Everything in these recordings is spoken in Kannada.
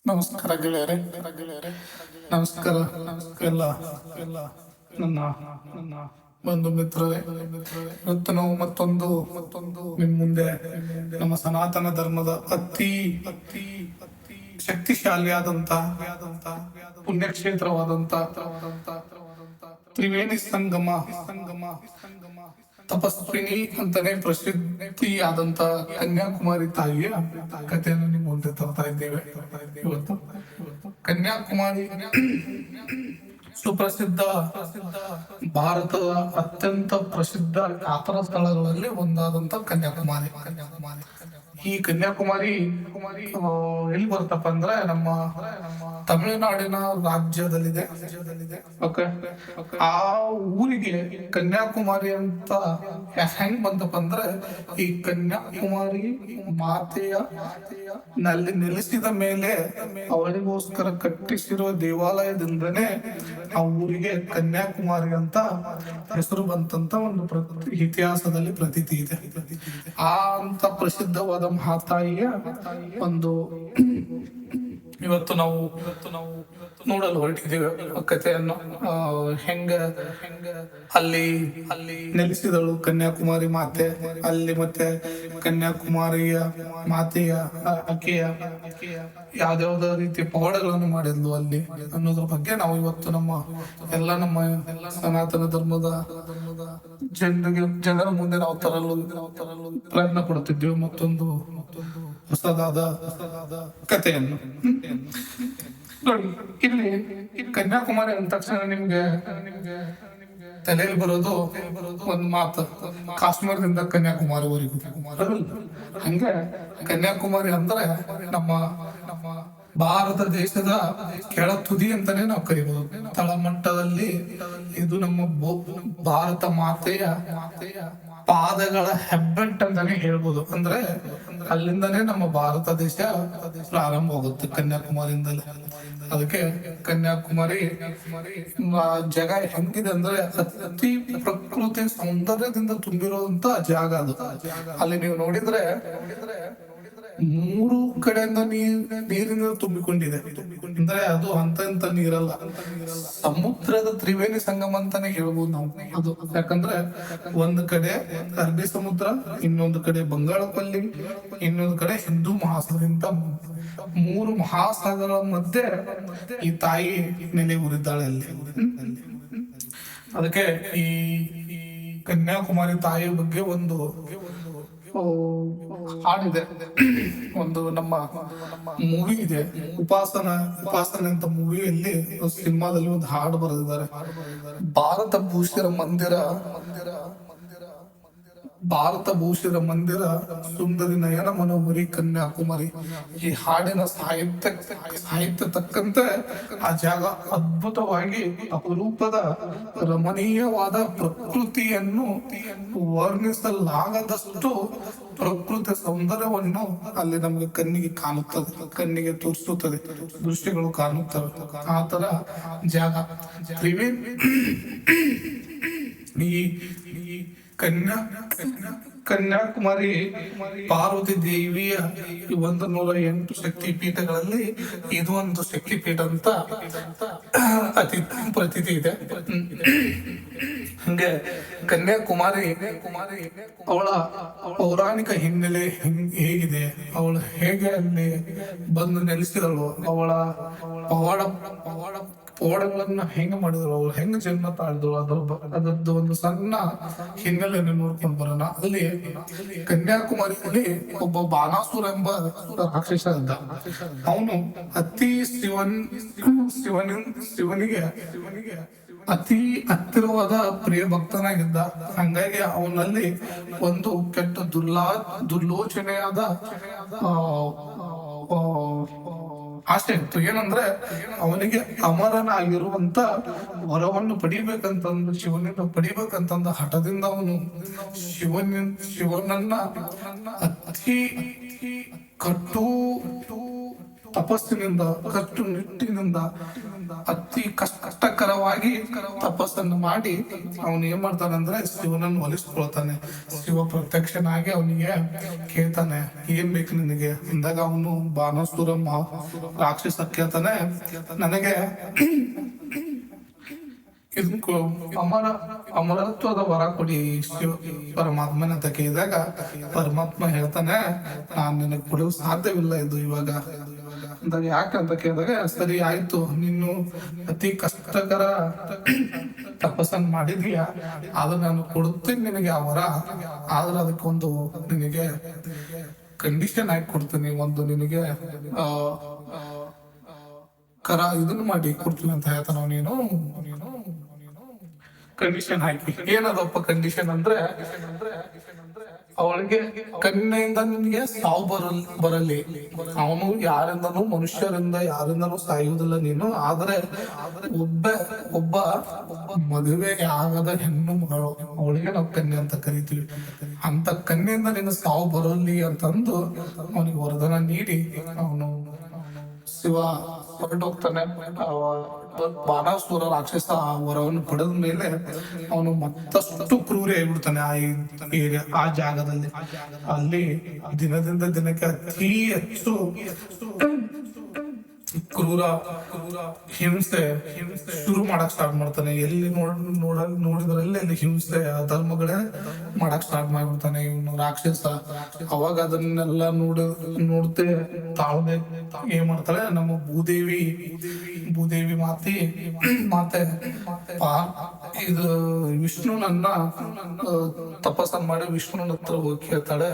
ನಮಸ್ಕಾರ ಗೆಳೆಯರೆ. ನಮಸ್ಕಾರ ಎಲ್ಲ ಎಲ್ಲ ನನ್ನ ನನ್ನ ಬಂಧು ಮಿತ್ರರೇ. ಇವತ್ತು ನಾವು ಮತ್ತೊಂದು ನಿಮ್ಮ ಮುಂದೆ ನಮ್ಮ ಸನಾತನ ಧರ್ಮದ ಅತಿ ಅತಿ ಶಕ್ತಿಶಾಲಿಯಾದಂತ ಪುಣ್ಯಕ್ಷೇತ್ರವಾದಂತ ತ್ರಿವೇಣಿ ಸಂಗಮ ತಪಸ್ವಿನಿ ಅಂತಾನೆ ಪ್ರಸಿದ್ಧಿಯಾದಂತ ಕನ್ಯಾಕುಮಾರಿ ತಾಯಿಯ ಕಥೆಯನ್ನು ನಿಮ್ಮ ಮುಂದೆ ತರ್ತಾ ಇದ್ದೇವೆ. ಇವತ್ತು ಕನ್ಯಾಕುಮಾರಿ ಸುಪ್ರಸಿದ್ಧ ಭಾರತದ ಅತ್ಯಂತ ಪ್ರಸಿದ್ಧ ಯಾತ್ರಾ ಸ್ಥಳಗಳಲ್ಲಿ ಒಂದಾದಂತ ಕನ್ಯಾಕುಮಾರಿ. ಈ ಕನ್ಯಾಕುಮಾರಿ ಎಲ್ಲಿ ಬರುತ್ತಪ್ಪ ಅಂದ್ರೆ ನಮ್ಮ ತಮಿಳುನಾಡಿನ ರಾಜ್ಯದಲ್ಲಿದೆ. ಓಕೆ, ಆ ಊರಿಗೆ ಕನ್ಯಾಕುಮಾರಿ ಅಂತ ಹೆಂಗ್ ಬಂತಪ್ಪ ಅಂದ್ರೆ ಈ ಕನ್ಯಾಕುಮಾರಿ ಮಾತೆಯ ನಲ್ಲಿ ನೆಲೆಸಿದ ಮೇಲೆ ಅವಳಿಗೋಸ್ಕರ ಕಟ್ಟಿಸಿರುವ ದೇವಾಲಯದಿಂದನೇ ಆ ಊರಿಗೆ ಕನ್ಯಾಕುಮಾರಿ ಅಂತ ಹೆಸರು ಬಂತಂತ ಒಂದು ಇತಿಹಾಸದಲ್ಲಿ ಪ್ರತೀತಿ ಇದೆ. ಆ ಅಂತ ಪ್ರಸಿದ್ಧವಾದ ಮಹಾತಾಯಿಯ ಒಂದು ಇವತ್ತು ನಾವು ನೋಡಲು ಹೊರಟಿದ್ದೇವೆ ಕಥೆಯನ್ನು. ಹೆಂಗ ಅಲ್ಲಿ ನೆಲೆಸಿದಳು ಕನ್ಯಾಕುಮಾರಿ ಮಾತೆ, ಅಲ್ಲಿ ಮತ್ತೆ ಕನ್ಯಾಕುಮಾರಿಯ ಮಾತೆಯ ಆಕೆಯ ಯಾವ್ದಾವ್ದೋ ರೀತಿಯ ಪವಾಡಗಳನ್ನು ಮಾಡಿದ್ಲು ಅಲ್ಲಿ ಅನ್ನೋದ್ರ ಬಗ್ಗೆ ನಾವು ಇವತ್ತು ನಮ್ಮ ಸನಾತನ ಧರ್ಮದ ಜನರ ಮುಂದೆ ನಾವು ತರಲು ಪ್ರಯತ್ನ ಪಡುತ್ತಿದ್ದೇವೆ ಮತ್ತೊಂದು ಹೊಸದಾದ ಕಥೆಯನ್ನು. ನೋಡಿ, ಇಲ್ಲಿ ಕನ್ಯಾಕುಮಾರಿ ಅಂದ ತಕ್ಷಣ ನಿಮ್ಗೆ ತಲೆಯಲ್ಲಿ ಬರೋದು ಒಂದು ಮಾತು, ಕಾಶ್ಮೀರದಿಂದ ಕನ್ಯಾಕುಮಾರಿವರೆಗೂ. ಹಂಗೆ ಕನ್ಯಾಕುಮಾರಿ ಅಂದ್ರೆ ನಮ್ಮ ಭಾರತ ದೇಶದ ಕೆಳ ತುದಿ ಅಂತಾನೆ ನಾವು ಕರಿಬಹುದು. ತಳಮಟ್ಟದಲ್ಲಿ ಇದು ನಮ್ಮ ಭಾರತ ಮಾತೆಯ ಪಾದಗಳ ಹೆಬ್ಬೆಟ್ ಅಂತಾನೆ ಹೇಳ್ಬೋದು. ಅಂದ್ರೆ ಅಲ್ಲಿಂದಾನೇ ನಮ್ಮ ಭಾರತ ದೇಶ ಪ್ರಾರಂಭವಾಗುತ್ತೆ, ಕನ್ಯಾಕುಮಾರಿಯಿಂದಲೇ. ಅದಕ್ಕೆ ಕನ್ಯಾಕುಮಾರಿ ಜಾಗ ಹೆಂಗಿದೆ ಅಂದ್ರೆ ಅತಿ ಪ್ರಕೃತಿ ಸೌಂದರ್ಯದಿಂದ ತುಂಬಿರುವಂತ ಜಾಗ ಅದು. ಅಲ್ಲಿ ನೀವು ನೋಡಿದ್ರೆ 3 ಕಡೆಯಿಂದ ನೀರಿನ ತುಂಬಿಕೊಂಡಿದೆ. ಅಂದ್ರೆ ಅದು ಅಂತ ನೀರಲ್ಲ, ಸಮುದ್ರದ ತ್ರಿವೇಣಿ ಸಂಗಮ ಅಂತಾನೆ ಹೇಳ್ಬೋದು ನಾವು ಅದು. ಯಾಕಂದ್ರೆ ಒಂದು ಕಡೆ ಅರಬ್ಬಿ ಸಮುದ್ರ, ಇನ್ನೊಂದು ಕಡೆ ಬಂಗಾಳಕೊಲ್ಲಿ, ಇನ್ನೊಂದು ಕಡೆ ಹಿಂದೂ ಮಹಾಸಾಗರ. ಇಂತ 3 ಮಹಾಸಾಗರ ಮಧ್ಯೆ ಈ ತಾಯಿ ನೆಲೆ ಊರಿದ್ದಾಳೆ ಅಲ್ಲಿ. ಅದಕ್ಕೆ ಈ ಕನ್ಯಾಕುಮಾರಿ ತಾಯಿಯ ಬಗ್ಗೆ ಒಂದು ಹಾಡಿದೆ, ಒಂದು ನಮ್ಮ ಮೂವಿ ಇದೆ, ಉಪಾಸನ ಅಂತ ಮೂವಿಯಲ್ಲಿ ಸಿನಿಮಾದಲ್ಲಿ ಒಂದು ಹಾಡು ಬರೆದಿದ್ದಾರೆ. ಭಾರತ ಭೂಷಿರ ಮಂದಿರ ಸುಂದರಿ ನಯನ ಮನೋಹರಿ ಕನ್ಯಾಕುಮಾರಿ. ಈ ಹಾಡಿನ ಸಾಹಿತ್ಯ ತಕ್ಕಂತೆ ಆ ಜಾಗ ಅದ್ಭುತವಾಗಿ ಅಪರೂಪದ ರಮಣೀಯವಾದ ಪ್ರಕೃತಿಯನ್ನು ವರ್ಣಿಸಲಾಗದಷ್ಟು ಪ್ರಕೃತಿ ಸೌಂದರ್ಯವನ್ನು ಅಲ್ಲಿ ನಮಗೆ ಕಣ್ಣಿಗೆ ತೋರಿಸುತ್ತದೆ, ದೃಶ್ಯಗಳು ಕಾಣುತ್ತವೆ. ಆ ತರ ಜಾಗ ಈ ಕನ್ಯಾಕುಮಾರಿ ಪಾರ್ವತಿ ದೇವಿಯ 108 ಶಕ್ತಿ ಪೀಠಗಳಲ್ಲಿ ಇದು ಒಂದು ಶಕ್ತಿ ಪೀಠ ಅಂತ ಅತಿ ಪ್ರತೀತಿ ಇದೆ. ಹಂಗೆ ಕನ್ಯಾಕುಮಾರಿ ಅವಳ ಪೌರಾಣಿಕ ಹಿನ್ನೆಲೆ ಹೇಗಿದೆ, ಅವಳು ಹೇಗೆ ಅಲ್ಲಿ ಬಂದು ನೆಲೆಸಿದಳು, ಅವಳ ಪವಾಡಗಳನ್ನ ಹೆಂಗ ಮಾಡಿದಳು, ಅವಳು ಹೆಂಗ ಜನ್ಮ ತಾಳಿದಳು, ಅದರದ್ದು ಒಂದು ಸಣ್ಣ ಹಿನ್ನೆಲೆಯನ್ನು ನೋಡ್ಕೊಂಡು ಬರೋಣ. ಅಲ್ಲಿ ಕನ್ಯಾಕುಮಾರಿಯಲ್ಲಿ ಒಬ್ಬ ಬಾನಾಸುರ ಎಂಬ ರಾಕ್ಷಸ ಇದ್ದ. ಅವನು ಅತಿ ಶಿವನಿಗೆ ಅತಿ ಹತ್ತಿರವಾದ ಪ್ರಿಯ ಭಕ್ತನಾಗಿದ್ದ. ಹಂಗಾಗಿ ಅವನಲ್ಲಿ ಒಂದು ಕೆಟ್ಟ ದುರ್ಲೋಚನೆಯಾದ ಆಸೆ ಇತ್ತು. ಏನಂದ್ರೆ ಅವನಿಗೆ ಅಮರನಾಗಿರುವಂತ ವರವನ್ನು ಪಡಿಬೇಕಂತಂದು, ಶಿವನನ್ನು ಪಡಿಬೇಕಂತಂದ ಹಠದಿಂದ ಅವನು ಶಿವನನ್ನ ಅತಿ ಕಟ್ಟು ತಪಸ್ಸಿನಿಂದ, ಕಟ್ಟು ನಿಟ್ಟಿನಿಂದ ಅತಿ ಕಷ್ಟಕರವಾಗಿ ತಪಸ್ಸನ್ನು ಮಾಡಿ ಅವನು ಏನ್ ಮಾಡ್ತಾನಂದ್ರೆ ಶಿವನನ್ನು ಒಲಿಸ್ಕೊಳ್ತಾನೆ. ಶಿವ ಪ್ರತ್ಯಕ್ಷನಾಗಿ ಅವನಿಗೆ ಕೇಳ್ತಾನೆ, ಏನ್ ಬೇಕು ನಿನಗೆ ಅಂದಾಗ ಅವನು ಬಾಣಾಸುರ ರಾಕ್ಷಸ ಕೇಳ್ತಾನೆ, ನನಗೆ ಅಮರತ್ವದ ವರ ಕೊಡಿ ಶಿವ ಪರಮಾತ್ಮನ ಅಂತ ಕೇಳಿದಾಗ ಪರಮಾತ್ಮ ಹೇಳ್ತಾನೆ, ನಾನ್ ನಿನಗೆ ಕೊಡಲು ಸಾಧ್ಯವಿಲ್ಲ ಇದು ಇವಾಗ ಅಂದಾಗ. ಯಾಕಂತ ಕೇಳಿದಾಗ, ಸರಿ ಆಯ್ತು, ನೀನು ಅತಿ ಕಷ್ಟಕರ ತಪಸ್ಸನ್ನು ಮಾಡಿದೀಯ, ಆದ್ರೆ ನಾನು ಕೊಡುತ್ತೇನೆ ನಿನಗೆ ಆ ವರ. ಆದ್ರೆ ಅದಕ್ಕೊಂದು ನಿನಗೆ ಕಂಡೀಷನ್ ಆಗಿ ಕೊಡ್ತೀನಿ, ಒಂದು ನಿನಗೆ ಇದನ್ನು ಮಾಡಿ ಕೊಡ್ತೀನಿ ಅಂತ ಹೇಳ್ತಾನ. ನೀನು ಕಂಡೀಷನ್ ಹಾಕಿ, ಏನದಪ್ಪ ಕಂಡೀಷನ್ ಅಂದ್ರೆ, ಅವಳಿಗೆ ಕನ್ಯೆಯಿಂದ ನಿನಗೆ ಸಾವು ಬರಲಿ. ಅವನು ಯಾರಿಂದನೂ ಮನುಷ್ಯರಿಂದ ಯಾರಿಂದನೂ ಸಾಯುವುದಿಲ್ಲ ನೀನು, ಆದ್ರೆ ಒಬ್ಬ ಮದುವೆ ಆಗದ ಹೆಣ್ಣು ಮಗಳು, ಅವಳಿಗೆ ನಾವು ಕನ್ಯೆ ಅಂತ ಕರಿತೀವಿ. ಅಂತ ಕನ್ಯೆಯಿಂದ ನಿನ್ನ ಸಾವು ಬರಲಿ ಅಂತಂದು ಅವನಿಗೆ ವರದಾನ ನೀಡಿ ಅವನು ಶಿವ ಹೊರಟೋಗ್ತಾನೆ. ಬಾಣಾಸುರ ರಾಕ್ಷಸ ವರವನ್ನು ಪಡೆದ ಮೇಲೆ ಅವನು ಮತ್ತಷ್ಟು ಕ್ರೂರಿ ಆಗಿಬಿಡ್ತಾನೆ ಆ ಜಾಗದಲ್ಲಿ. ಅಲ್ಲಿ ದಿನದಿಂದ ದಿನಕ್ಕೆ ಅತಿ ಹೆಚ್ಚು ಕ್ರೂರ ಹಿಂಸೆ ಶುರು ಮಾಡಕ್ ಸ್ಟಾರ್ಟ್ ಮಾಡ್ತಾನೆ. ಎಲ್ಲಿ ನೋಡಿದ್ರಲ್ಲಿ ಅಲ್ಲಿ ಹಿಂಸೆ ಅಧರ್ಮಗಳೇ ಮಾಡಕ್ ಸ್ಟಾರ್ಟ್ ಮಾಡ್ಬಿಡ್ತಾನೆ ಇವನು ರಾಕ್ಷಸ. ಅವಾಗ ಅದನ್ನೆಲ್ಲ ನೋಡ್ತೆ ತಾಳ್ಮೆ ಏನ್ ಮಾಡ್ತಾಳೆ ನಮ್ಮ ಭೂದೇವಿ ಮಾತೆ ಇದು ವಿಷ್ಣುನನ್ನ ತಪಸ್ಸನ್ನು ಮಾಡಿ ವಿಷ್ಣುನ ಹತ್ರ ಹೋಗಿ ಕೇಳ್ತಾಳೆ,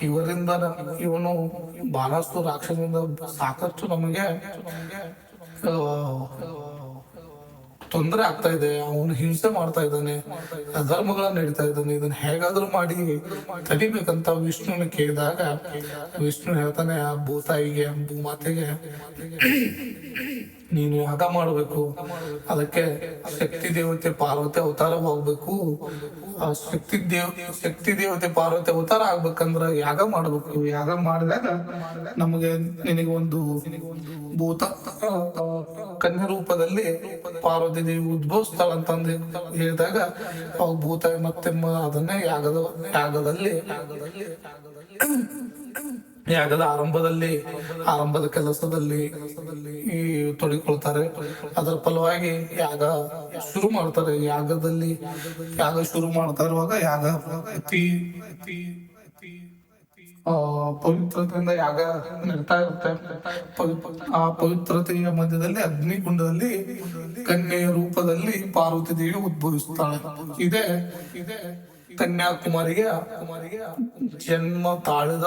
ಇವರಿಂದ ಇವನು ಬಾಣಾಸುರ ರಾಕ್ಷಸದಿಂದ ಸಾಕಷ್ಟು ನಮಗೆ ತೊಂದರೆ ಆಗ್ತಾ ಇದೆ, ಅವನು ಹಿಂಸೆ ಮಾಡ್ತಾ ಇದ್ದಾನೆ, ಧರ್ಮಗಳನ್ನ ನಡೀತಾ ಇದ್ದಾನೆ, ಇದನ್ನ ಹೇಗಾದ್ರೂ ಮಾಡಿ ತಡಿಬೇಕಂತ ವಿಷ್ಣುನ ಕೇಳಿದಾಗ ವಿಷ್ಣು ಹೇಳ್ತಾನೆ ಆ ಭೂಮಾತೆಗೆ, ನೀನು ಯಾಗ ಮಾಡಬೇಕು, ಅದಕ್ಕೆ ಶಕ್ತಿ ದೇವತೆ ಪಾರ್ವತಿ ಅವತಾರ ಹೋಗ್ಬೇಕು. ಆ ಶಕ್ತಿ ದೇವತೆ ಪಾರ್ವತಿ ಅವತಾರ ಆಗ್ಬೇಕಂದ್ರ ಯಾಗ ಮಾಡ್ಬೇಕು. ಯಾಗ ಮಾಡಿದಾಗ ನಿನಗೆ ಒಂದು ಭೂತ ಕನ್ಯಾ ರೂಪದಲ್ಲಿ ಪಾರ್ವತಿ ದೇವಿ ಉದ್ಭವಿಸ್ತಾಳ ಅಂತಂದು ಹೇಳಿದಾಗ ಅವಾಗ ಭೂತ ಮತ್ತೆ ಅದನ್ನೇ ಯಾಗದ ಆರಂಭದ ಕೆಲಸದಲ್ಲಿ ತೊಡಗಿಕೊಳ್ತಾರೆ. ಅದರ ಫಲವಾಗಿ ಯಾಗ ಶುರು ಮಾಡ್ತಾರೆ. ಯಾಗ ಶುರು ಮಾಡ್ತಾ ಇರುವಾಗ ಯಾಗ ಅತಿ ಪವಿತ್ರತೆಯಿಂದ ಯಾಗ ನಡೀತಾ ಇರುತ್ತೆ. ಆ ಪವಿತ್ರತೆಯ ಮಧ್ಯದಲ್ಲಿ ಅಗ್ನಿಕುಂಡದಲ್ಲಿ ಕನ್ಯೆಯ ರೂಪದಲ್ಲಿ ಪಾರ್ವತಿ ದೇವಿ ಉದ್ಭವಿಸ್ತಾಳೆ. ಇದೇ ಕನ್ಯಾಕುಮಾರಿಗೆ ಜನ್ಮ ತಾಳಿದ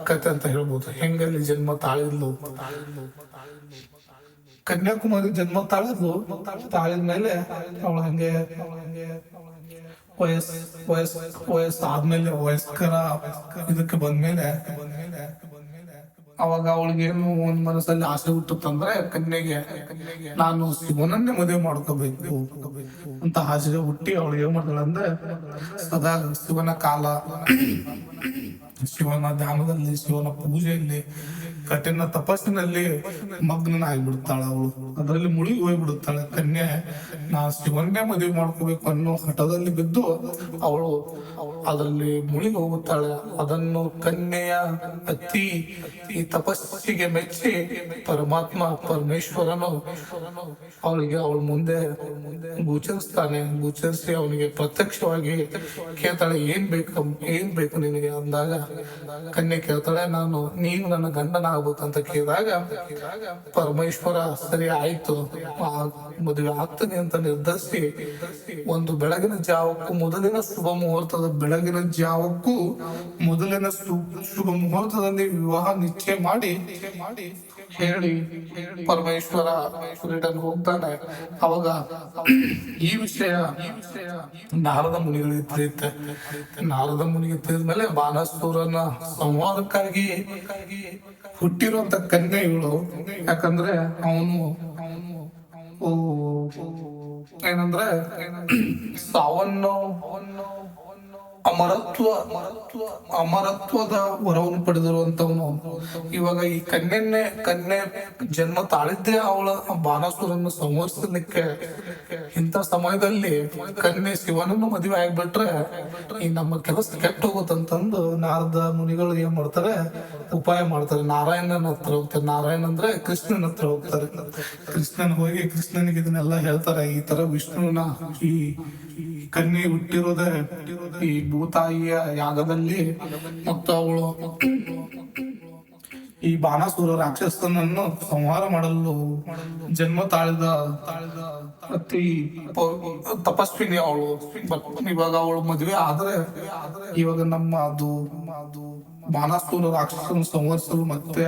ಕಥೆ ಅಂತ ಹೇಳ್ಬೋದು. ಹೆಂಗಲ್ಲಿ ಜನ್ಮ ತಾಳಿದ್ಲು, ಕನ್ಯಾಕುಮಾರಿ ಜನ್ಮ ತಾಳಿದ ಮೇಲೆ ಅವಳ ಹಂಗೆ ವಯಸ್ಸಾದ್ಮೇಲೆ ವಯಸ್ಕರ ಇದಕ್ಕೆ ಬಂದ್ಮೇಲೆ ಅವಾಗ ಅವಳಿಗೇನು ಒಂದ್ ಮನಸ್ಸಲ್ಲಿ ಆಸೆ ಹುಟ್ಟುತ್ತಂದ್ರೆ ಕನ್ಯೆಗೆ ನಾನು ಶಿವನನ್ನೇ ಮದುವೆ ಮಾಡ್ಕೋಬೇಕು ಅಂತ ಆಸೆ ಹುಟ್ಟಿ ಅವಳು ಏನ್ ಮಾಡ್ತಾಳೆ ಅಂದ್ರೆ ಸದಾ ಶಿವನ ಕಾಲ, ಶಿವನ ಧ್ಯಾನದಲ್ಲಿ, ಶಿವನ ಪೂಜೆಯಲ್ಲಿ, ಕಠಿಣ ತಪಸ್ಸಿನಲ್ಲಿ ಮಗ್ನನಾಗ್ಬಿಡ್ತಾಳ ಅವಳು. ಅದರಲ್ಲಿ ಮುಳುಗಿ ಹೋಗ್ಬಿಡುತ್ತಾಳೆ ಕನ್ಯೆ. ನಾ ಶಿವನ್ನೇ ಮದುವೆ ಮಾಡ್ಕೋಬೇಕು ಅನ್ನೋ ಹಠದಲ್ಲಿ ಬಿದ್ದು ಅವಳು ಅದರಲ್ಲಿ ಮುಳುಗಿ ಹೋಗುತ್ತಾಳೆ. ಅದನ್ನು ಕನ್ಯೆಯ ಈ ತಪಸ್ಸಿಗೆ ಮೆಚ್ಚಿ ಪರಮೇಶ್ವರನು ಅವಳ ಮುಂದೆ ಗೋಚರಿಸಿ ಅವನಿಗೆ ಪ್ರತ್ಯಕ್ಷವಾಗಿ ಕೇಳ್ತಾಳೆ, ಏನ್ ಬೇಕು ನಿನಗೆ ಅಂದಾಗ ಕನ್ಯೆ ಕೇಳ್ತಾಳೆ, ನೀನು ನನ್ನ ಗಂಡನ ಆಗ್ಬೇಕಂತ ಕೇಳಿದಾಗ ಪರಮೇಶ್ವರ ಸರಿ ಆಯ್ತು ಮದುವೆ ಆಗ್ತದೆ ಅಂತ ನಿರ್ಧರಿಸಿ ಒಂದು ಬೆಳಗಿನ ಜಾವಕ್ಕೂ ಮೊದಲಿನ ಶುಭ ಮುಹೂರ್ತದಲ್ಲಿ ವಿವಾಹ ನಿಶ್ಚಯ ಮಾಡಿ ಹೇಳಿ ಪರಮೇಶ್ವರ ರಿಟರ್ನ್ ಹೋಗ್ತಾನೆ. ಅವಾಗ ಈ ವಿಷಯ ನಾರದ ಮುನಿಗಳಿಗೆ ತಿಳಿಯುತ್ತೆ. ನಾರದ ಮುನಿಗೆ ತಿಳಿದ್ಮೇಲೆ ಬಾಣಾಸುರನ ಸಂವಾದಕ್ಕಾಗಿ ಹುಟ್ಟಿರುವಂತ ಕನ್ಯೆ ಇವಳು. ಯಾಕಂದ್ರೆ ಅವನು ಏನಂದ್ರೆ ಸಾವನ್ನು ಅಮರತ್ವದ ವರವನ್ನು ಪಡೆದಿರುವಂತವನು. ಇವಾಗ ಈ ಕನ್ಯೆ ಜನ್ಮ ತಾಳಿದ್ದೇ ಅವಳ ಬಾಣಾಸುರನ್ನು ಸಂಹರಿಸಲಿಕ್ಕೆ. ಇಂಥ ಸಮಯದಲ್ಲಿ ಕನ್ಯೆ ಶಿವನನ್ನು ಮದುವೆ ಆಗ್ಬಿಟ್ರೆ ಈ ನಮ್ಮ ಕೆಲಸ ಕೆಟ್ಟ ಹೋಗುತ್ತಂತಂದು ನಾರದ ಮುನಿಗಳು ಏನ್ ಮಾಡ್ತಾರೆ, ಉಪಾಯ ಮಾಡ್ತಾರೆ. ನಾರಾಯಣನ ಹತ್ರ ಹೋಗ್ತಾರೆ. ನಾರಾಯಣ ಅಂದ್ರೆ ಕೃಷ್ಣನ ಹತ್ರ ಹೋಗ್ತಾರೆ. ಕೃಷ್ಣನಿಗೆ ಇದನ್ನೆಲ್ಲ ಹೇಳ್ತಾರೆ. ಈ ತರ ವಿಷ್ಣುವಿನ ಈ ಕನ್ಯೆ ಹುಟ್ಟಿರೋದೇ ಈ ಭೂತಾಯಿಯ ಯಾಗದಲ್ಲಿ, ಮತ್ತು ಅವಳು ಈ ಬಾಣಾಸುರ ರಾಕ್ಷಸನನ್ನು ಸಂಹಾರ ಮಾಡಲು ಜನ್ಮ ತಾಳಿದ ಅತಿ ತಪಸ್ವಿನಿ ಅವಳು. ಇವಾಗ ಅವಳು ಮದುವೆ ಆದ್ರೆ ಇವಾಗ ನಮ್ಮ ಅದು ಬಾಣಾಸುರ ರಾಕ್ಷಸನ ಸಂಹರಿಸಲು ಮತ್ತೆ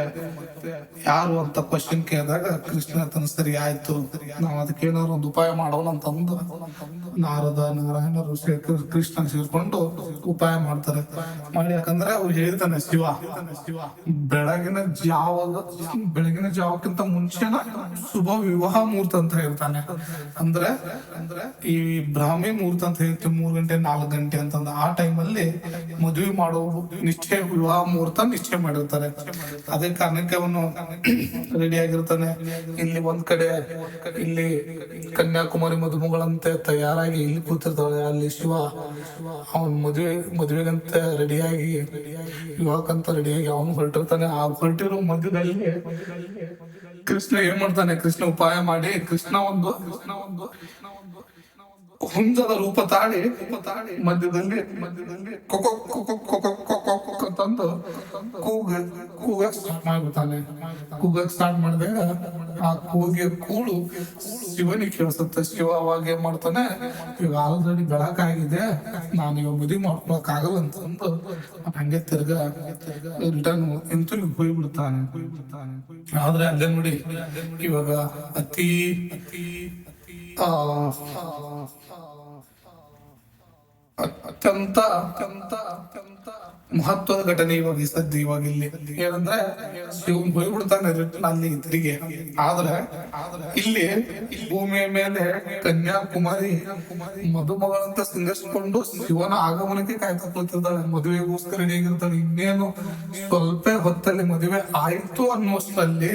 ಯಾರು ಅಂತ ಕ್ವಶನ್ ಕೇಳಿದಾಗ ಕೃಷ್ಣ ತನ್ನ ಸರಿ ಆಯ್ತು, ನಾವ್ ಅದಕ್ಕೆ ಏನಾದ್ರು ಒಂದು ಉಪಾಯ ಮಾಡೋಣ ಅಂತಂದು ನಾರದ ನಾರಾಯಣರು ಕೃಷ್ಣ ಸೇರ್ಕೊಂಡು ಉಪಾಯ ಮಾಡ್ತಾರೆ. ಮಾಡಿ ಯಾಕಂದ್ರೆ ಅವ್ರು ಹೇಳ್ತಾನೆ ಶಿವ ಬೆಳಗಿನ ಜಾವಕ್ಕಿಂತ ಮುಂಚೆನ ಶುಭ ವಿವಾಹ ಮುಹೂರ್ತ ಅಂತ ಹೇಳ್ತಾನೆ. ಅಂದ್ರೆ ಈ ಬ್ರಾಹ್ಮಿ ಮುಹೂರ್ತ ಅಂತ ಹೇಳ್ತೀವಿ, 3 ಗಂಟೆ 4 ಗಂಟೆ ಅಂತಂದ ಆ ಟೈಮಲ್ಲಿ ಮದುವೆ ಮಾಡೋ ನಿಶ್ಚಯ ವಿವಾಹ ಮುಹೂರ್ತ ನಿಶ್ಚಯ ಮಾಡಿರ್ತಾರೆ. ಅದೇ ಕಾರಣಕ್ಕೆ ಅವನು ರೆಡಿ ಆಗಿರ್ತಾನೆ. ಇಲ್ಲಿ ಒಂದ್ ಕಡೆ ಇಲ್ಲಿ ಕನ್ಯಾಕುಮಾರಿ ಮದುಮಗಳಂತೆ ತಯಾರಾಗಿ ಇಲ್ಲಿ ಕೂತಿರ್ತಾಳೆ. ಅಲ್ಲಿ ಶಿವ ಅವನ್ ಮದುವೆಗಂತ ರೆಡಿಯಾಗಿ ವಿವಾಹಕ್ಕಂತ ರೆಡಿಯಾಗಿ ಅವನು ಹೊರಟಿರ್ತಾನೆ. ಆ ಹೊರಟಿರೋ ಮಧ್ಯದಲ್ಲಿ ಕೃಷ್ಣ ಏನ್ ಮಾಡ್ತಾನೆ, ಕೃಷ್ಣ ಉಪಾಯ ಮಾಡಿ ಕೃಷ್ಣ ಒಂದು ಹುಂಜದ ರೂಪ ತಾಳಿ ಮಧ್ಯದಲ್ಲಿ ತಂದು ಕೂಗಕ್ ಸ್ಟಾರ್ಟ್ ಮಾಡ್ಬಿಡ್ತಾನೆ. ಕೂಗಕ್ ಸ್ಟಾರ್ಟ್ ಮಾಡಿದಾಗ ಆ ಕೂಳು ಶಿವನಿಗೆ ಕೇಳಿಸುತ್ತೆ. ಶಿವ ಅವಾಗ ಏನ್ ಮಾಡ್ತಾನೆ, ಈಗ ಆಲ್ರೆಡಿ ಬೆಳಕಾಗಿದೆ, ನಾನು ಇವಾಗ ಮದುವೆ ಮಾಡ್ಕೊಳಕ್ ಆಗಲ್ಲ ಅಂತಂದು ಹಂಗೆ ತಿರ್ಗಾ ರಿಟರ್ನ್ ಎಂತೂ ಹೋಗ್ಬಿಡ್ತಾನೆ. ಆದ್ರೆ ಅಲ್ಲೇ ನೋಡಿ ಇವಾಗ ಅತಿ ಅತ್ಯಂತ ಮಹತ್ವದ ಘಟನೆ ಇವಾಗ ಇಲ್ಲಿ ಏನಂದ್ರೆ ಶಿವನ್ ಹೋಗ್ಬಿಡ್ತಾನೆ ಅಲ್ಲಿ ತಿರುಗಿ. ಆದ್ರೆ ಇಲ್ಲಿ ಭೂಮಿಯ ಮೇಲೆ ಕನ್ಯಾಕುಮಾರಿ ಮದುಮಗಳಂತ ಸಿಂಗರಿಸಿಕೊಂಡು ಶಿವನ ಆಗಮನಕ್ಕೆ ಕಾಯ್ತಾ ಕೂತಿರ್ತಾಳೆ. ಮದುವೆಗೋಸ್ಕರ ಹೇಗಿರ್ತಾಳೆ. ಇನ್ನೇನು ಸ್ವಲ್ಪ ಹೊತ್ತಲ್ಲಿ ಮದುವೆ ಆಯ್ತು ಅನ್ನೋಷ್ಟರಲ್ಲಿ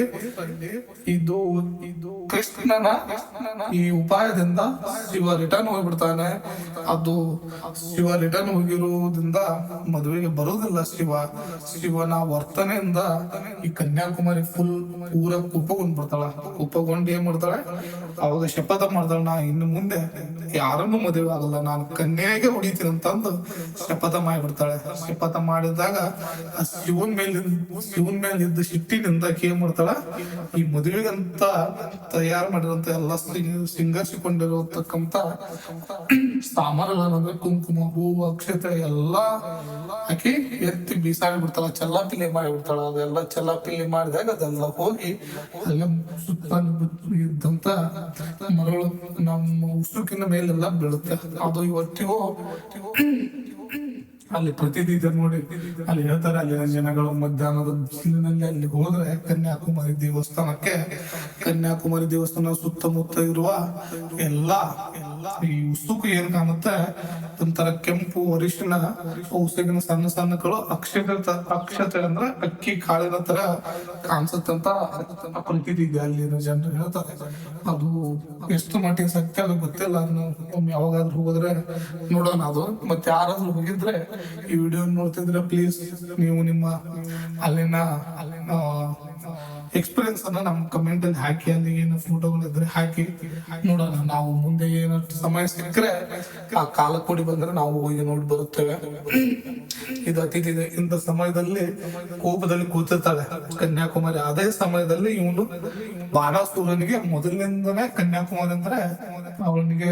ಇದು ಕೃಷ್ಣನ ಈ ಉಪಾಯದಿಂದ ಶಿವ ರಿಟರ್ನ್ ಹೋಗ್ಬಿಡ್ತಾನೆ. ಅದು ಶಿವ ರಿಟರ್ನ್ ಹೋಗಿರುವುದರಿಂದ ಮದುವೆಗೆ ಬರೋದಿಲ್ಲ ಶಿವನ ವರ್ತನೆಯಿಂದ ಈ ಕನ್ಯಾಕುಮಾರಿ ಫುಲ್ ಊರ ಕುಪ್ಪಗೊಂಡ್ಬಿಡ್ತಾಳ. ಕುಪ್ಪಗೊಂಡು ಏನ್ ಮಾಡ್ತಾಳೆ, ಅವಾಗ ಶಪಥ ಮಾಡ್ತಾಳೆ, ನಾ ಇನ್ನು ಮುಂದೆ ಯಾರನ್ನು ಮದುವೆ ಆಗಲ್ಲ, ನಾನು ಕನ್ಯೆಗೆ ಹೊಡಿತೀನಿ ಅಂತಂದು ಶಪಥ ಮಾಡಿಬಿಡ್ತಾಳೆ. ಶಪಥ ಮಾಡಿದಾಗ ಆ ಶಿವನ್ ಮೇಲೆ ಇದ್ದ ಸಿಟ್ಟಿನಿಂದ ಏನ್ ಮಾಡ್ತಾಳ, ಈ ಮದುವೆಗಂತ ತಯಾರು ಮಾಡಿರಂತ ಎಲ್ಲ ಸಿಂಗರಿಸಿಕೊಂಡಿರತಕ್ಕಂತ ಸಾಮಾನುಗಳನ್ನ ಕುಂಕುಮ, ಹೂವು, ಅಕ್ಷತೆ ಎಲ್ಲಾ ಹಾಕಿ ಎತ್ತಿ ಬೀಸಾಡಿ ಬಿಡ್ತಾಳ. ಚೆಲ್ಲಾಪಿಲ್ಲಿ ಮಾಡಿಬಿಡ್ತಾಳ. ಅದೆಲ್ಲ ಚೆಲ್ಲಾಪಿಲ್ಲಿ ಮಾಡಿದಾಗ ಅದೆಲ್ಲ ಹೋಗಿ ಅಲ್ಲ ಸುತ್ತ ಇದ್ದಂತ ಮರಳು ನಮ್ಮ ಉಸುಕಿನ ಮೇಲೆಲ್ಲ ಬೀಳುತ್ತೆ. ಅದು ಇವತ್ತಿಗೂ ಅಲ್ಲಿ ಪ್ರತಿದಿನ ನೋಡಿ ಅಲ್ಲಿ ಹೇಳ್ತಾರೆ, ಅಲ್ಲಿನ ಜನಗಳು ಮಧ್ಯಾಹ್ನದ ಬಿಸಿಲಿನಲ್ಲಿ ಅಲ್ಲಿ ಹೋದ್ರೆ ಕನ್ಯಾಕುಮಾರಿ ದೇವಸ್ಥಾನ ಸುತ್ತಮುತ್ತ ಇರುವ ಎಲ್ಲಾ ಈ ಉಸುಕು ಏನ್ ಕಾಣುತ್ತೆ, ಒಂಥರ ಕೆಂಪು ಅರಿಶಿನ ಉಸುಕಿನ ಸಣ್ಣ ಸಣ್ಣಗಳು ಅಕ್ಷತೆ ಅಂದ್ರೆ ಅಕ್ಕಿ ಕಾಳಿನ ತರ ಕಾಣಿಸುತ್ತಂತ ಪ್ರತೀತಿ ಇದೆ ಅಲ್ಲಿನ ಜನರು ಹೇಳ್ತಾರೆ. ಅದು ಎಷ್ಟು ಮಟ್ಟಿಗೆ ಸತ್ಯ ಅದು ಗೊತ್ತಿಲ್ಲ. ಒಮ್ಮೆ ಯಾವಾಗಾದ್ರೂ ಹೋದ್ರೆ ನೋಡೋಣ. ಅದು ಮತ್ತೆ ಯಾರಾದ್ರೂ ಹೋಗಿದ್ರೆ ಈ ವಿಡಿಯೋ ನೋಡ್ತಿದ್ರೆ ಪ್ಲೀಸ್ ನೀವು ನಿಮ್ಮ ಅಲ್ಲಿನ ಎಕ್ಸ್ಪೀರಿಯನ್ಸ್ ಅನ್ನ ನಮ್ಮ ಕಮೆಂಟ್ ಅಲ್ಲಿ ಹಾಕಿ. ಅಲ್ಲಿ ಏನು ಫೋಟೋಗಳಿದ್ರೆ ಹಾಕಿ ನೋಡೋಣ. ನಾವು ಮುಂದೆ ಏನೋ ಸಮಯ ಸಿಕ್ಕರೆ ಆ ಕಾಲ ಕೂಡಿ ಬಂದ್ರೆ ನಾವು ಹೋಗಿ ನೋಡಿ ಬರುತ್ತೇವೆ. ಇದು ಅತಿಥಿ ಇದೆ. ಇಂಥ ಸಮಯದಲ್ಲಿ ಕೋಪದಲ್ಲಿ ಕೂತಿರ್ತಾಳೆ ಕನ್ಯಾಕುಮಾರಿ. ಅದೇ ಸಮಯದಲ್ಲಿ ಇವನು ಬಾಣಾಸುರನಿಗೆ ಮೊದಲಿನಿಂದನೇ ಕನ್ಯಾಕುಮಾರಿ ಅಂದ್ರೆ ಅವನಿಗೆ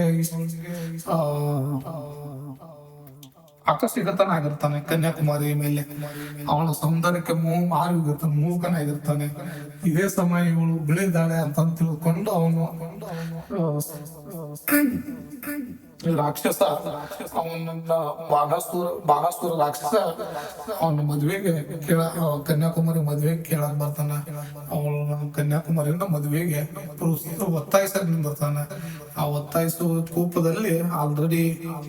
ಆಕರ್ಷಿತನಾಗಿರ್ತಾನೆ. ಕನ್ಯಾಕುಮಾರಿ ಮೇಲೆ ಅವಳ ಸೌಂದರ್ಯಕ್ಕೆ ಮಾರಿಗಿರ್ತಾನೆ, ಮೂಕನಾಗಿರ್ತಾನೆ. ಇದೇ ಸಮಯ ಇವಳು ಬಿಳಿದಾಳೆ ಅಂತ ತಿಳ್ಕೊಂಡು ಅವನು ರಾಕ್ಷಸ ಅವನನ್ನ ಬಾಣಾಸುರ ರಾಕ್ಷಸ ಅವನ ಮದ್ವೆಗೆ ಕನ್ಯಾಕುಮಾರಿ ಮದ್ವೆಗೆ ಕೇಳಕ್ ಬರ್ತಾನ. ಅವಳು ಕನ್ಯಾಕುಮಾರಿಯಿಂದ ಮದುವೆಗೆ ಒತ್ತಾಯಿಸಕ್ ನಿಂದಿರ್ತಾನೆ. ಆ ಒತ್ತಾಯಿಸುವ ಕೋಪದಲ್ಲಿ ಆಲ್ರೆಡಿ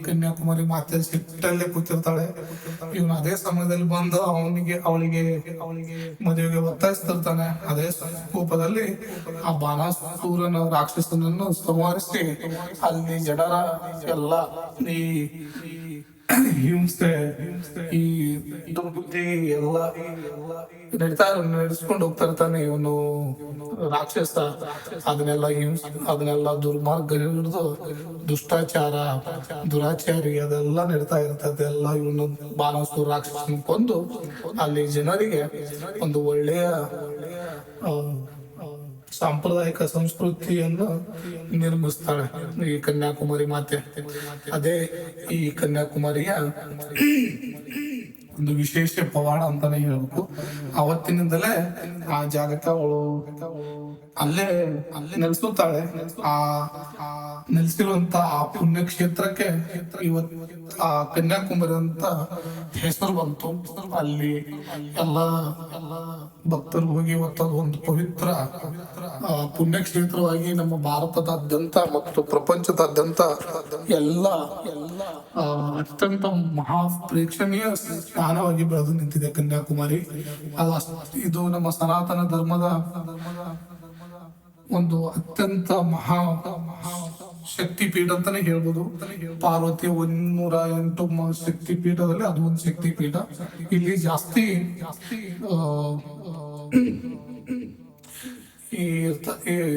ಕನ್ಯಾಕುಮಾರಿ ಮಾತೆ ಸಿಟ್ಟಲ್ಲೇ ಕೂತಿರ್ತಾಳೆ. ಇವನು ಅದೇ ಸಮಯದಲ್ಲಿ ಬಂದು ಅವಳಿಗೆ ಮದುವೆಗೆ ಒತ್ತಾಯಿಸ್ತಿರ್ತಾನೆ. ಅದೇ ಕೋಪದಲ್ಲಿ ಆ ಬಾಣಾಸುರನ ರಾಕ್ಷಸನನ್ನು ಸಂಹರಿಸಿ ಅಲ್ಲಿ ಜಡರ ಎಲ್ಲ ಈ ಹಿಂಸೆ ಈ ದುರ್ಬುದ್ಧಿ ಎಲ್ಲ ನಡೆಸ್ಕೊಂಡು ಹೋಗ್ತಾ ಇರ್ತಾನೆ ಇವನು ರಾಕ್ಷಸ. ಅದನ್ನೆಲ್ಲ ದುರ್ಮಾರ್ಗ ಹಿಡಿದು ದುಷ್ಟಾಚಾರ ದುರಾಚಾರಿ ಅದೆಲ್ಲ ನಡೀತಾ ಇರ್ತದೆ. ಎಲ್ಲ ಇವನು ಬಾಣಾಸುರ ರಾಕ್ಷಸನ ಕೊಂದು ಅಲ್ಲಿ ಜನರಿಗೆ ಒಂದು ಒಳ್ಳೆಯ ಸಾಂಪ್ರದಾಯಿಕ ಸಂಸ್ಕೃತಿಯನ್ನು ನಿರ್ಮಿಸ್ತಾಳೆ ಈ ಕನ್ಯಾಕುಮಾರಿ ಮಾತೆ. ಅದೇ ಈ ಕನ್ಯಾಕುಮಾರಿಯ ಒಂದು ವಿಶೇಷ ಪವಾಡ ಅಂತಾನೆ ಹೇಳ್ಬೇಕು. ಅವತ್ತಿನಿಂದಲೇ ಆ ಜಾಗಕ್ಕೆ ಅವಳು ಅಲ್ಲೇ ನೆಲೆಸುತ್ತಾಳೆ. ಆ ನೆಲೆಸಿರುವಂತ ಆ ಪುಣ್ಯ ಕ್ಷೇತ್ರಕ್ಕೆ ಇವತ್ತು ಆ ಕನ್ಯಾಕುಮಾರಿ ಅಂತ ಹೆಸರು ಬಂತು. ಅಲ್ಲಿ ಎಲ್ಲ ಭಕ್ತರು ಹೋಗಿ ಇವತ್ತದು ಒಂದು ಪವಿತ್ರ ಪುಣ್ಯಕ್ಷೇತ್ರವಾಗಿ ನಮ್ಮ ಭಾರತದಾದ್ಯಂತ ಮತ್ತು ಪ್ರಪಂಚದಾದ್ಯಂತ ಎಲ್ಲ ಅತ್ಯಂತ ಮಹಾ ಪ್ರೇಕ್ಷಣೀಯ ಸ್ಥಾನವಾಗಿ ಬೆಳೆದು ನಿಂತಿದೆ ಕನ್ಯಾಕುಮಾರಿ. ಇದು ನಮ್ಮ ಸನಾತನ ಧರ್ಮದ ಒಂದು ಅತ್ಯಂತ ಮಹಾ ಶಕ್ತಿ ಪೀಠ ಅಂತಾನೆ ಹೇಳ್ಬೋದು. ಪಾರ್ವತಿ 108 ಶಕ್ತಿ ಪೀಠದಲ್ಲಿ ಅದು ಒಂದು ಶಕ್ತಿ ಪೀಠ. ಇಲ್ಲಿ ಜಾಸ್ತಿ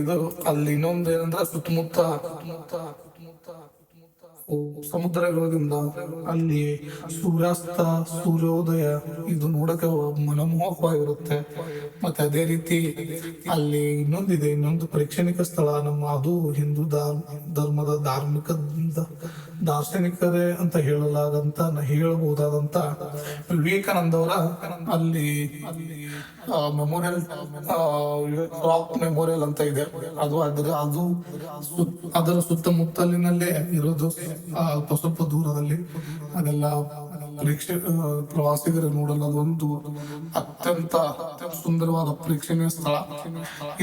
ಇದು ಅಲ್ಲಿ ಇನ್ನೊಂದು ಏನಂದ್ರೆ ಸುತ್ತಮುತ್ತ ಸಮುದ್ರ ಇರೋದ್ರಿಂದ ಅಲ್ಲಿ ಸೂರ್ಯಾಸ್ತ ಸೂರ್ಯೋದಯ ಇದು ನೋಡಕ್ಕೆ ಮನಮೋಹಕವಾಗಿರುತ್ತೆ. ಮತ್ತೆ ಅದೇ ರೀತಿ ಅಲ್ಲಿ ಇನ್ನೊಂದು ಪ್ರೇಕ್ಷಣಿಕ ಸ್ಥಳ ನಮ್ಮ ಅದು ಹಿಂದೂ ಧರ್ಮದ ದಾರ್ಶನಿಕರೇ ಅಂತ ಹೇಳಬಹುದಾದಂತ ವಿವೇಕಾನಂದ ಅವರ ಅಲ್ಲಿ ಮೆಮೋರಿಯಲ್ ರಾಕ್ ಮೆಮೋರಿಯಲ್ ಅಂತ ಇದೆ. ಅದರ ಸುತ್ತಮುತ್ತಲಿನಲ್ಲೇ ಇರೋದು ಸ್ವಲ್ಪ ದೂರದಲ್ಲಿ. ಅದೆಲ್ಲ ಪ್ರವಾಸಿಗರು ನೋಡಲು ಅದೊಂದು ಅತ್ಯಂತ ಸುಂದರವಾದ ಪ್ರೇಕ್ಷಣೀಯ ಸ್ಥಳ.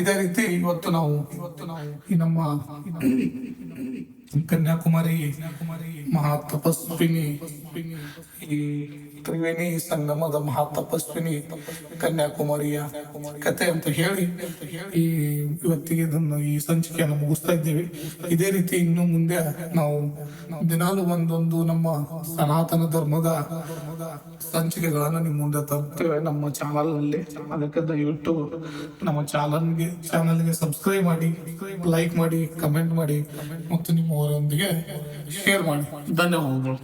ಇದೇ ರೀತಿ ಇವತ್ತು ನಾವು ಈ ನಮ್ಮ ಕನ್ಯಾಕುಮಾರಿ ಮಹಾ ತಪಸ್ವಿನಿ ಈ ತ್ರಿವೇಣಿ ಸಂಗಮದ ಮಹಾ ತಪಸ್ವಿನಿ ಕನ್ಯಾಕುಮಾರಿಯ ಕತೆ ಅಂತ ಹೇಳಿ ಇವತ್ತಿಗೆ ಈ ಸಂಚಿಕೆಯನ್ನು ಮುಗಿಸ್ತಾ ಇದ್ದೀವಿ. ಇದೇ ರೀತಿ ಇನ್ನು ಮುಂದೆ ನಾವು ದಿನಾಲು ಒಂದೊಂದು ನಮ್ಮ ಸನಾತನ ಧರ್ಮದ ಸಂಚಿಕೆಗಳನ್ನ ನಿಮ್ಮ ಮುಂದೆ ತರ್ತೇವೆ ನಮ್ಮ ಚಾನಲ್ ನಲ್ಲಿ. ಅದಕ್ಕೆ ದಯವಿಟ್ಟು ನಮ್ಮ ಚಾನಲ್ಗೆ ಸಬ್ಸ್ಕ್ರೈಬ್ ಮಾಡಿ, ಲೈಕ್ ಮಾಡಿ, ಕಮೆಂಟ್ ಮಾಡಿ ಮತ್ತು ನಿಮ್ಮವರೊಂದಿಗೆ ಶೇರ್ ಮಾಡಿ. ಧನ್ಯವಾದಗಳು.